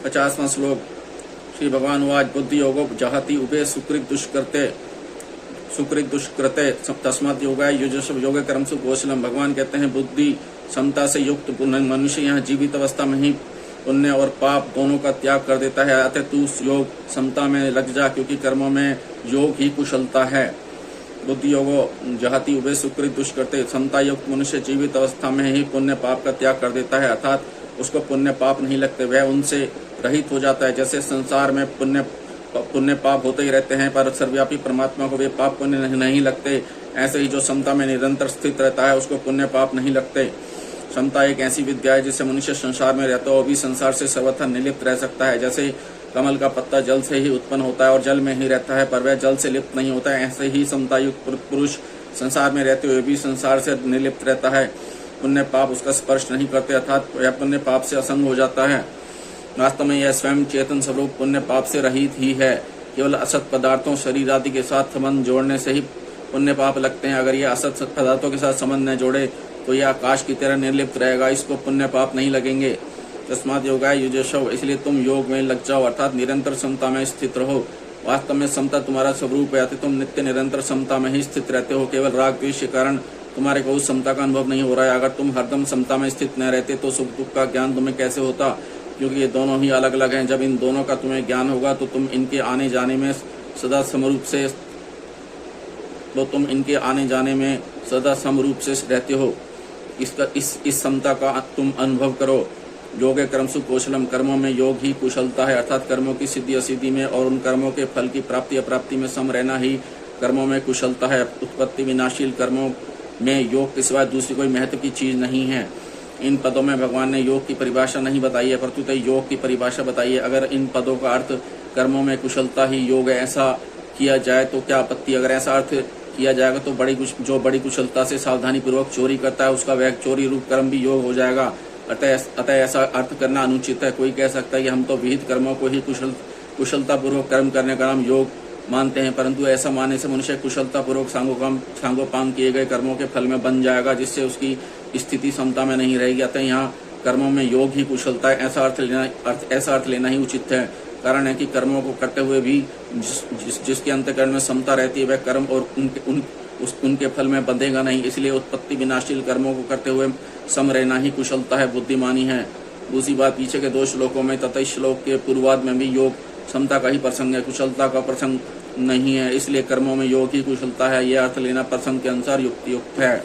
50वां श्लोक। श्री भगवान उवाच बुद्धि योगो जहति उभे सुकृत दुष्कृते तस्मात् योगाय युजस्व योग कर्मसु कौशलम। भगवान कहते हैं बुद्धि क्षमता से युक्त मनुष्य यहाँ जीवित अवस्था में ही पुण्य और पाप दोनों का त्याग कर देता है। अतः तू योग क्षमता में लग जा, क्योंकि कर्मों में योग ही कुशलता है। बुद्धि योगो जहति उभे सुकृत दुष्कृते। क्षमता युक्त मनुष्य जीवित अवस्था में ही पुण्य पाप का त्याग कर देता है, अर्थात उसको पुण्य पाप नहीं लगते, वह उनसे रहित हो जाता है। जैसे संसार में पुण्य पाप होते ही रहते हैं, पर सर्वव्यापी परमात्मा को वे पाप पुण्य नहीं लगते, ऐसे ही जो समता में निरंतर स्थित रहता है उसको पुण्य पाप नहीं लगते। समता एक ऐसी विद्या है जिससे मनुष्य संसार में रहता हो भी संसार से सर्वथा निर्लिप्त रह सकता है। जैसे कमल का पत्ता जल से ही उत्पन्न होता है और जल में ही रहता है, पर वह जल से लिप्त नहीं होता है, ऐसे ही समता युक्त पुरुष संसार में रहते हुए भी संसार से निर्लिप्त रहता है। पुण्य पाप उसका स्पर्श नहीं करते, अर्थात वह पुण्य पाप से असंग हो जाता है। वास्तव में यह स्वयं चेतन स्वरूप पुण्य पाप से रहित ही है। केवल असत पदार्थों शरीर आदि के साथ संबंध जोड़ने से ही पुण्य पाप लगते हैं। अगर यह असत पदार्थों के साथ संबंध न जोड़े तो यह आकाश की तरह निर्लिप्त रहेगा, इसको पुण्य पाप नहीं लगेंगे। तस्मात् योगाय युजस्व, इसलिए तुम योग में लग जाओ, अर्थात निरंतर समता में स्थित रहो। वास्तव में समता तुम्हारा स्वरूप है, तुम नित्य निरंतर समता में ही स्थित रहते हो। केवल राग द्वेष के कारण तुम्हारे को उस समता का अनुभव नहीं हो रहा है। अगर तुम हरदम समता में स्थित न रहते तो सुख दुख का ज्ञान तुम्हें कैसे होता, क्योंकि ये दोनों ही अलग अलग हैं। जब इन दोनों का तुम्हें ज्ञान होगा तो तुम इनके आने जाने में सदा समरूप से रहते हो। इस समता का तुम अनुभव करो। योग कर्मसु कौशलम, कर्मों में योग ही कुशलता है, अर्थात कर्मों की सिद्धि असिद्धि में और उन कर्मों के फल की प्राप्ति अप्राप्ति में सम रहना ही कर्मों में कुशलता है। उत्पत्ति विनाशील कर्मों में योग के सिवाय दूसरी कोई महत्व की चीज नहीं है। इन पदों में भगवान ने योग की परिभाषा नहीं बताई है, परंतु योग की परिभाषा बताई है। अगर इन पदों का अर्थ कर्मों में कुशलता ही योग है, ऐसा किया जाए तो क्या आपत्ति। अगर ऐसा अर्थ किया जाएगा तो जो बड़ी कुशलता से सावधानी पूर्वक चोरी करता है उसका वह चोरी रूप कर्म भी योग हो जाएगा। अतः ऐसा अर्थ करना अनुचित है। कोई कह सकता है कि हम तो विहित कर्मों को ही कुशलता पूर्वक कर्म करने का नाम योग मानते हैं, परंतु ऐसा मानने से मनुष्य कुशलता पूर्वक सांगोपांग किए गए कर्मों के फल में बन जाएगा, जिससे उसकी स्थिति समता में नहीं रहेगी। अतः यहाँ कर्मों में योग ही कुशलता है, ऐसा अर्थ लेना ही उचित है। कारण है कि कर्मों को करते हुए भी जिसके अंतःकरण में समता रहती है वह कर्म और उनके फल में बंधेगा नहीं। इसलिए उत्पत्ति विनाशील कर्मों को करते हुए सम रहना ही कुशलता है, बुद्धिमानी है। दूसरी बात, पीछे के 2 श्लोकों में तथा श्लोक के पूर्वार्ध में भी योग समता का ही प्रसंग है, कुशलता का प्रसंग नहीं है। इसलिए कर्मों में योग ही कुशलता है, यह अर्थ लेना प्रसंग के अनुसार युक्त है।